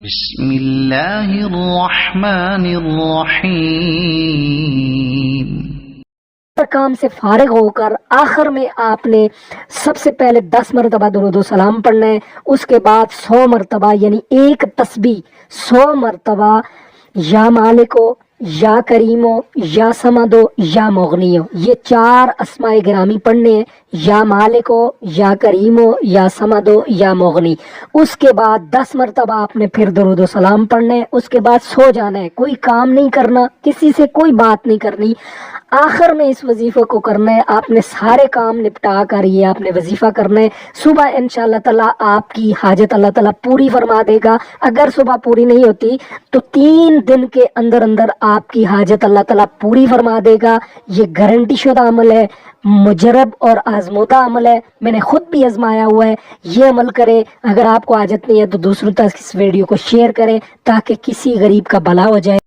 بسم اللہ الرحمن الرحیم۔ کام سے فارغ ہو کر آخر میں آپ نے سب سے پہلے 10 مرتبہ درود و سلام پڑھنا ہے، اس کے بعد 100 مرتبہ یعنی ایک تسبیح 100 مرتبہ یا مالکو یا کریمو یا سمدو یا مغنیو، یہ 4 اسماء گرامی پڑھنے ہیں، یا مالکو یا کریمو یا سمدو یا مغنی۔ اس کے بعد 10 مرتبہ آپ نے پھر درود و سلام پڑھنا ہے، اس کے بعد سو جانا ہے، کوئی کام نہیں کرنا، کسی سے کوئی بات نہیں کرنی۔ آخر میں اس وظیفے کو کرنا ہے، آپ نے سارے کام نپٹا کر یہ آپ نے وظیفہ کرنا ہے۔ صبح انشاءاللہ تعالیٰ آپ کی حاجت اللہ تعالیٰ پوری فرما دے گا۔ اگر صبح پوری نہیں ہوتی تو 3 دن کے اندر اندر آپ کی حاجت اللہ تعالیٰ پوری فرما دے گا۔ یہ گارنٹی شدہ عمل ہے، مجرب اور آزمودہ عمل ہے، میں نے خود بھی آزمایا ہوا ہے۔ یہ عمل کرے، اگر آپ کو حاجت نہیں ہے تو دوسروں تک اس ویڈیو کو شیئر کریں تاکہ کسی غریب کا بھلا ہو جائے۔